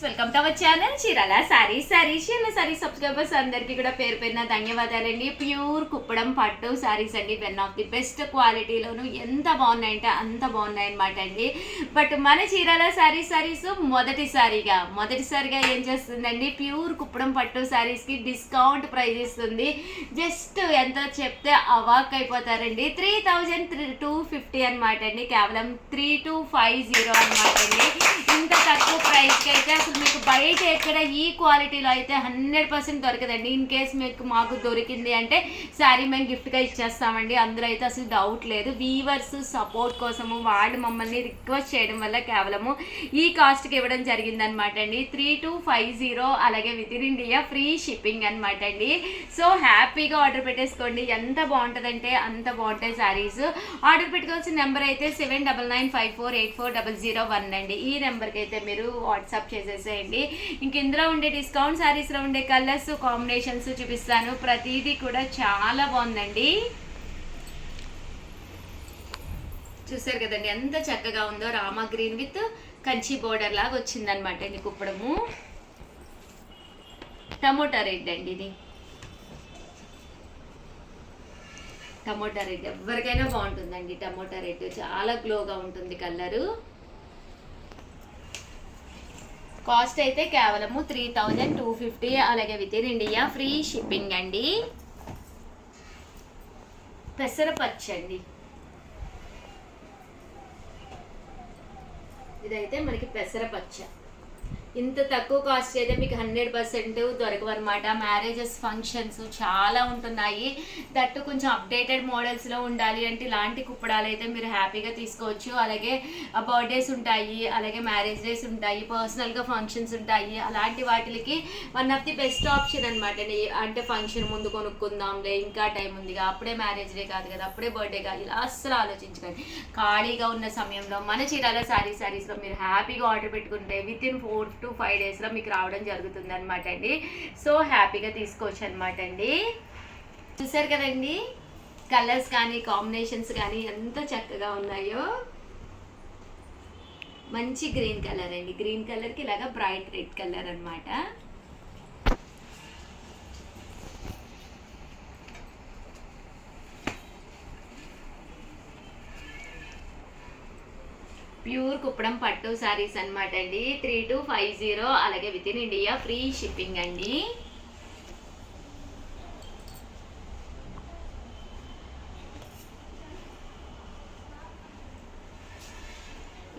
Welcome to our channel Chirala saris. Subscribers అందరికీ కూడా పేరు పేరున ధన్యవాదాలండి. ప్యూర్ కుప్పడం పట్టు సారీస్ అండి, వన్ ఆఫ్ ది బెస్ట్ క్వాలిటీలోను ఎంత బాగున్నాయంటే అంత బాగున్నాయి అనమాట అండి. బట్ మన చీరాల సారీస్ మొదటిసారిగా ఏం చేస్తుందండి, ప్యూర్ కుప్పడం పట్టు సారీస్కి డిస్కౌంట్ ప్రైస్ ఇస్తుంది. జస్ట్ ఎంత చెప్తే అవాక్ అయిపోతారండి. 3250 అనమాట అండి, కేవలం 3250 అనమాట అండి. ఇంత తక్కువ ప్రైస్కి అయితే అసలు మీకు బయట ఎక్కడ ఈ క్వాలిటీలో అయితే 100% దొరకదండి. ఇన్ కేస్ మీకు మాకు దొరికింది అంటే శారీ మేము గిఫ్ట్గా ఇచ్చేస్తామండి, అందులో అయితే అసలు డౌట్ లేదు. వీవర్స్ సపోర్ట్ కోసము వాళ్ళు మమ్మల్ని రిక్వెస్ట్ చేయడం వల్ల కేవలము ఈ కాస్ట్కి ఇవ్వడం జరిగిందనమాట అండి. 3250, అలాగే within India free shipping అనమాట అండి. సో హ్యాపీగా ఆర్డర్ పెట్టేసుకోండి. ఎంత బాగుంటుందంటే అంత బాగుంటాయి శారీస్. ఆర్డర్ పెట్టుకోవాల్సిన నెంబర్ అయితే 7995484001 అండి. ఈ నెంబర్కి అయితే మీరు వాట్సాప్ చేసేసేయండి. ఇంక ఇందులో ఉండే డిస్కౌంట్ శారీస్లో ఉండే కలర్స్ కాంబినేషన్స్ చూపిస్తాను. ప్రతిదీ కూడా చాలా బాగుందండి. చూసారు కదండి ఎంత చక్కగా ఉందో. Rama green with Kanchi border లాగా వచ్చిందనమాట అండి. కుప్పడము టమోటా రెడ్ అండి. ఇది టమోటా రెడ్ ఎవరికైనా బాగుంటుందండి. టమోటా రెడ్ చాలా గ్లోగా ఉంటుంది కలరు. కాస్ట్ అయితే కేవలము 3250, అలాగే within India free shipping అండి. పెసరపచ్చ అండి, ఇదైతే మనకి పెసరపచ్చ. ఇంత తక్కువ కాస్ట్ అయితే మీకు 100% దొరకవన్నమాట. మ్యారేజెస్ ఫంక్షన్స్ చాలా ఉంటున్నాయి. దట్టు కొంచెం అప్డేటెడ్ మోడల్స్లో ఉండాలి అంటే ఇలాంటి కుప్పడాలు అయితే మీరు హ్యాపీగా తీసుకోవచ్చు. అలాగే బర్త్డేస్ ఉంటాయి, అలాగే మ్యారేజ్ డేస్ ఉంటాయి, పర్సనల్గా ఫంక్షన్స్ ఉంటాయి. అలాంటి వాటికి one of the best option అనమాట. అంటే ఫంక్షన్ ముందు కొనుక్కుందాంలే, ఇంకా టైం ఉందిగా, అప్పుడే మ్యారేజ్ డే కాదు కదా, అప్పుడే బర్త్డేగా, ఇలా అస్సలు ఆలోచించకండి. ఖాళీగా ఉన్న సమయంలో మన చీరాల సారీస్లో మీరు హ్యాపీగా ఆర్డర్ పెట్టుకుంటే విత్ ఇన్ 4 to 5 డేస్లో మీకు రావడం జరుగుతుంది అనమాట అండి. సో హ్యాపీగా తీసుకోవచ్చు అనమాట అండి. చూసారు కదండి కలర్స్ కానీ కాంబినేషన్స్ కానీ ఎంత చక్కగా ఉన్నాయో. మంచి గ్రీన్ కలర్ అండి, గ్రీన్ కలర్కి ఇలాగా బ్రైట్ రెడ్ కలర్ అనమాట. ప్యూర్ కుప్పడం పట్టు శారీస్ అనమాట అండి. 3250, అలాగే within India free shipping అండి.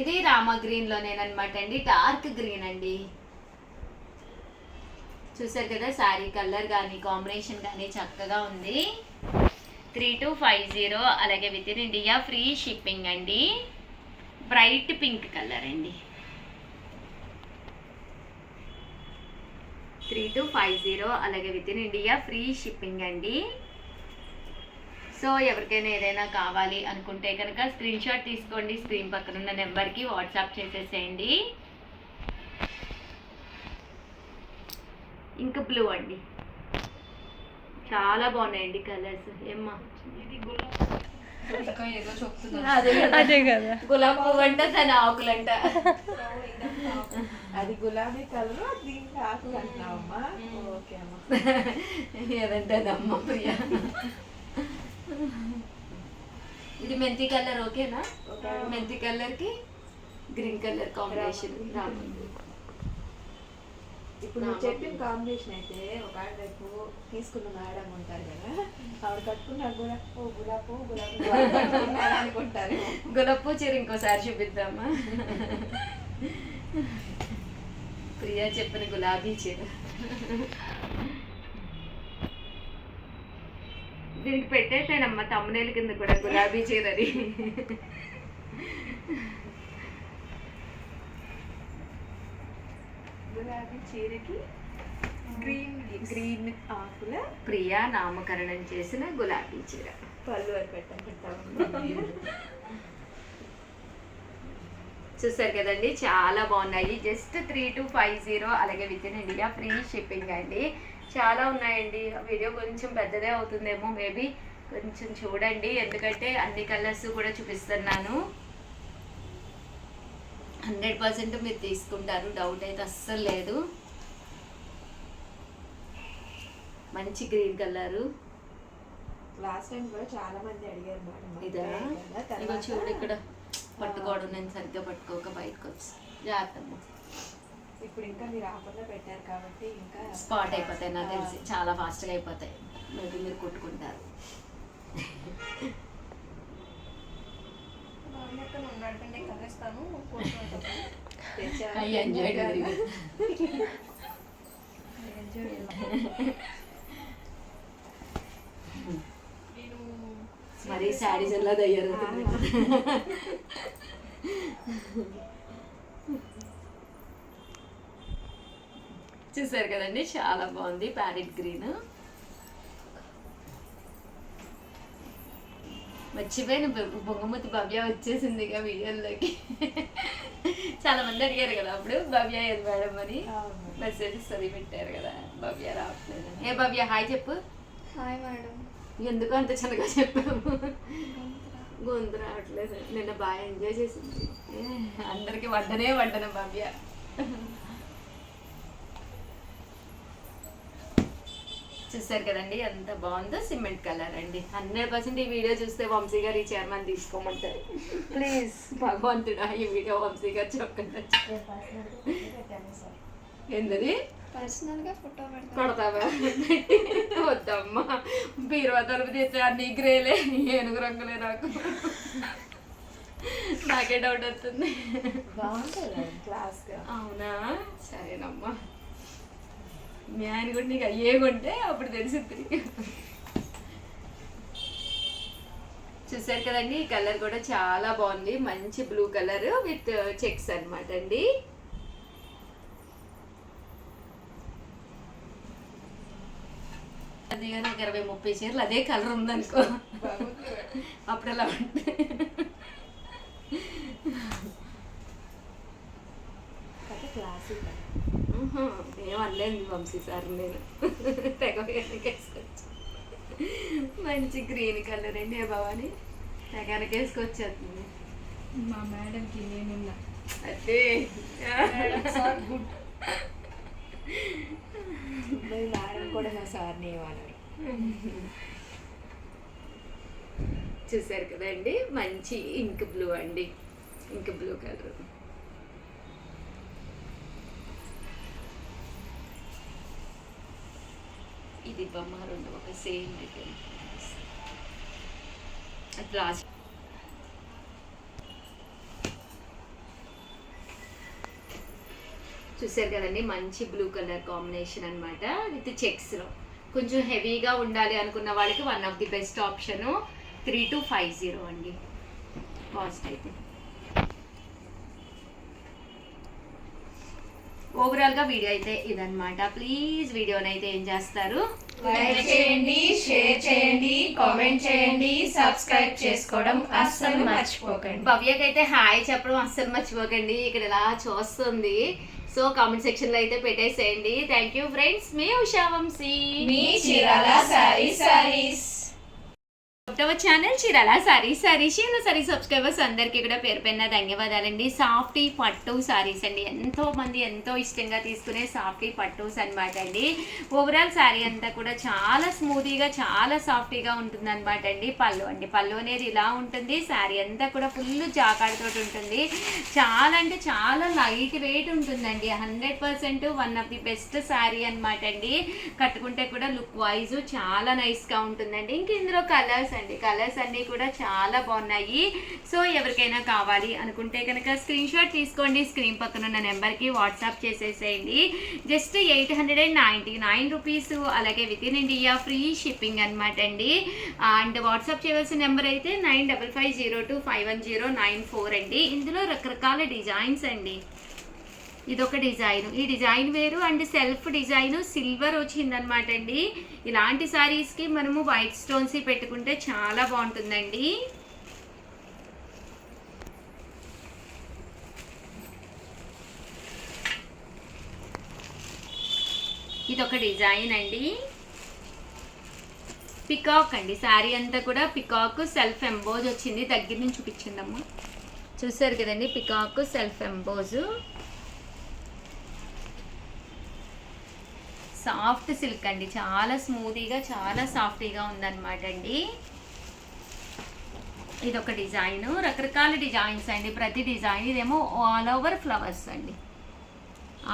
ఇది రామా గ్రీన్ లోనేనమాట అండి, డార్క్ గ్రీన్ అండి. చూసారు కదా శారీ కలర్ కానీ కాంబినేషన్ కానీ చక్కగా ఉంది. 3250, అలాగే within India free shipping అండి. బ్రైట్ పింక్ కలర్ అండి. 3250, అలాగే within India free shipping అండి. సో ఎవరికైనా ఏదైనా కావాలి అనుకుంటే కనుక స్క్రీన్ షాట్ తీసుకోండి, స్క్రీన్ పక్కన ఉన్న నెంబర్కి వాట్సాప్ చేసేసేయండి. ఇంకా బ్లూ అండి, చాలా బాగున్నాయండి కలర్స్. ఏమ్మా అదే కదా, గులాబీ పువ్వు అంట, దాని ఆకులంట. అది గులాబీ కలర్, దీనికి ఆకులు అంటున్నావమ్మా. ఓకే అమ్మా, ఏదంటే అదమ్మా ప్రియా. ఇది మెంతి కలర్ ఓకేనా? మెంతి కలర్కి గ్రీన్ కలర్ కాంబినేషన్ రాముంది. ఇప్పుడు నువ్వు చెప్పిన కాంబినేషన్ అయితే ఒక రేపు తీసుకున్న మేడం ఉంటారు కదా, ఆవిడ కట్టుకున్నా కూడా ఓ గులాబీ అనుకుంటారు. గులాబీ చీర ఇంకోసారి చూపిద్దామా? ప్రియా చెప్పిన గులాబీ చీర దీనికి పెట్టేసానమ్మా తమ్మునేల కింద కూడా గులాబీ చీరది. గులాబీ చీరకి గ్రీన్ ఆకుల ప్రియా నామకరణం చేసిన గులాబీ చీర. పళ్ళు అని పెట్టాము. చూసారు కదండి చాలా బాగున్నాయి. జస్ట్ 3250, అలాగే within India free shipping అండి. చాలా ఉన్నాయండి. వీడియో కొంచెం పెద్దదే అవుతుందేమో, మేబీ కొంచెం చూడండి, ఎందుకంటే అన్ని కలర్స్ కూడా చూపిస్తున్నాను. 100% మీరు తీసుకుంటారు, డౌట్ అయితే అస్సలు లేదు. మంచి గ్రీన్ కలరు. లాస్ట్ టైం కూడా చాలా మంది అడిగారు మేడం. ఇదా ఇగో చూడు ఇక్కడ పట్టుకోవడం, నేను సరిగ్గా పట్టుకోక బయటకు వచ్చి జాగ్రత్త. ఇప్పుడు ఇంకా మీరు ఆఫర్లో పెట్టారు కాబట్టి ఇంకా స్పాట్ అయిపోతాయి నాకు తెలిసి, చాలా ఫాస్ట్గా అయిపోతాయి. మేబీ మీరు కొట్టుకుంటారు. మరి శారీస్ ఎలా తయారు చూసారు కదండి, చాలా బాగుంది ప్యారెట్ గ్రీన్. మర్చిపోయిన బొంగమూతి భవ్య వచ్చేసింది ఇక వీడియోలోకి. చాలా మంది అడిగారు కదా అప్పుడు భవ్య ఏది మేడం అని, మెసేజెస్ చదివి పెట్టారు కదా, భవ్య రావట్లేదు. ఏ భవ్య హాయ్ చెప్పు. Hi madam. ఎందుకు అంత చిన్నగా చెప్పాము? గొంతు రావట్లేదు. నిన్న బాగా ఎంజాయ్ చేసింది, అందరికి వడ్డన భవ్య. చూసారు కదండి ఎంత బాగుందో, సిమెంట్ కలర్ అండి. 100% ఈ వీడియో చూస్తే వంశీ గారు ఈ చైర్మన్ తీసుకోమంటారు. ప్లీజ్ భగవంతుడా ఈ వీడియో వంశీ గారు చెప్పండి. ఏంటది? పర్సనల్గా ఫోటో కొడతావా? వద్దమ్మా, బీరువా తలుపు తెచ్చా అన్ని గ్రేలే, ఏనుగు రంగులే నాకు. నాకే డౌట్ వస్తుంది. అవునా, సరేనమ్మా. మీ ఆయన కూడా నీకు అయ్యే కొంటే అప్పుడు తెలిసింది. చూసారు కదండి, ఈ కలర్ కూడా చాలా బాగుంది. మంచి బ్లూ కలర్ విత్ చెక్స్ అనమాట అండి. అది కానీ ఒక 20-30 చీరలు అదే కలర్ ఉందనుకో, అప్పుడు ఎలా ఉంటుంది. ఏమనలేదు వంశీ సార్, నేను తెగ వేసుకొచ్చి మంచి గ్రీన్ కలర్ అండి. ఏ భవాని తెగనకి వేసుకొచ్చేస్తుంది మా మేడంకి నేనున్నా. అదే మేడం కూడా మా సార్ని ఏమన్నారు. చూసారు కదండి, మంచి ఇంక్ బ్లూ అండి, ఇంక్ బ్లూ కలర్. ఇది బొమ్మ రెండు ఒక సేమ్ లాస్ట్. చూసారు కదండి, మంచి బ్లూ కలర్ కాంబినేషన్ అనమాట విత్ చెక్స్లో. కొంచెం హెవీగా ఉండాలి అనుకున్న వాళ్ళకి one of the best option. 3250 అండి కాస్ట్ అయితే. ఓవరాల్గా వీడియో అయితే ఇదన్నమాట. ప్లీజ్ వీడియోనైతే ఏం చేస్తారు, లైక్ చేయండి, షేర్ చేయండి, కామెంట్ చేయండి, సబ్స్క్రైబ్ చేసుకోవడం అస్సలు మర్చిపోకండి. భవ్యకైతే హాయ్ చెప్పడం అస్సలు మర్చిపోకండి. ఇక్కడ ఇలా చూస్తుంది, సో కామెంట్ సెక్షన్ లో అయితే పెట్టేసేయండి. Thank you friends. మీ ఉషా వంశీ, మీ చీరాల సారీస్. ఛానల్ చీరాల సారీస్ సారీ సబ్స్క్రైబర్స్ అందరికీ కూడా పేరు పైన ధన్యవాదాలండి. సాఫ్టీ పట్టు సారీస్ అండి, ఎంతో మంది ఎంతో ఇష్టంగా తీసుకునే సాఫ్టీ పట్టుస్ అనమాట అండి. ఓవరాల్ శారీ అంతా కూడా చాలా స్మూతీగా చాలా సాఫ్టీగా ఉంటుంది అనమాట అండి. పళ్ళు అండి, పళ్ళు అనేది ఇలా ఉంటుంది. శారీ అంతా కూడా ఫుల్ జాకాడుతో ఉంటుంది. చాలా అంటే చాలా లైట్ వెయిట్ ఉంటుందండి. 100% one of the best sari అనమాట అండి. కట్టుకుంటే కూడా లుక్ వైజ్ చాలా నైస్గా ఉంటుందండి. ఇంక ఇందులో కలర్స్ అండి, కలర్స్ అన్నీ కూడా చాలా బాగున్నాయి. సో ఎవరికైనా కావాలి అనుకుంటే కనుక స్క్రీన్ షాట్ తీసుకోండి, స్క్రీన్ పక్కన ఉన్న నెంబర్కి వాట్సాప్ చేసేసేయండి. జస్ట్ 899 రూపీస్, అలాగే within India free shipping అనమాట అండి. అండ్ వాట్సాప్ చేయవలసిన నెంబర్ అయితే 9550251094 అండి. ఇందులో రకరకాల డిజైన్స్ అండి. ఇదొక డిజైన్, ఈ డిజైన్ వేరు అండ్ సెల్ఫ్ డిజైన్ సిల్వర్ వచ్చిందనమాట అండి. ఇలాంటి శారీస్కి మనము వైట్ స్టోన్స్ పెట్టుకుంటే చాలా బాగుంటుందండి. ఇదొక డిజైన్ అండి, పికాక్ అండి. శారీ అంతా కూడా పికాక్ సెల్ఫ్ ఎంబోజ్ వచ్చింది. దగ్గర నుంచి చూపించండి అమ్మా. చూసారు కదండి, పికాక్ సెల్ఫ్ ఎంబోజు, సాఫ్ట్ సిల్క్ అండి, చాలా స్మూతీగా చాలా సాఫ్టీగా ఉందన్నమాట అండి. ఇది ఒక డిజైన్, రకరకాల డిజైన్స్ అండి ప్రతి డిజైన్. ఇదేమో ఆల్ ఓవర్ ఫ్లవర్స్ అండి,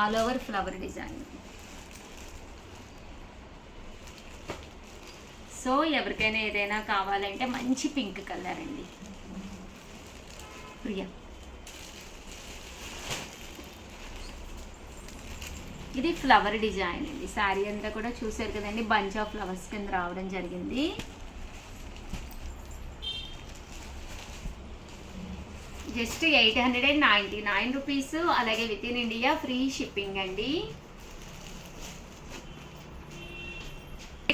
all over flower design. So ఎవరికైనా ఏదైనా కావాలంటే మంచి పింక్ కలర్ అండి. ప్రియా, ఇది ఫ్లవర్ డిజైన్ అండి. శారీ అంతా కూడా చూసారు కదండి, బంచ్ ఆఫ్ ఫ్లవర్స్ కింద రావడం జరిగింది. జస్ట్ 899 రూపీస్, అలాగే within India free shipping అండి.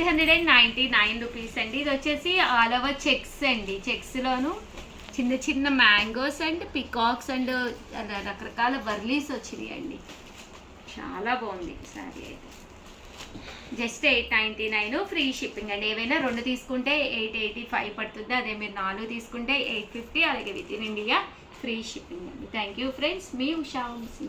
899 రూపీస్ అండి. ఇది వచ్చేసి ఆల్ ఓవర్ చెక్స్ అండి, చెక్స్లోను చిన్న చిన్న మ్యాంగోస్ అండ్ పికాక్స్ అండ్ రకరకాల వర్లీస్ వచ్చినాయి అండి. చాలా బాగుంది శారీ అయితే. జస్ట్ 899 ఫ్రీ షిప్పింగ్ అండి. ఏవైనా 2 తీసుకుంటే 885 పడుతుంది, అదే మీరు 4 తీసుకుంటే 850, అలాగే within India free shipping అండి. థ్యాంక్ యూ ఫ్రెండ్స్, మీ ఉషా వంశీ.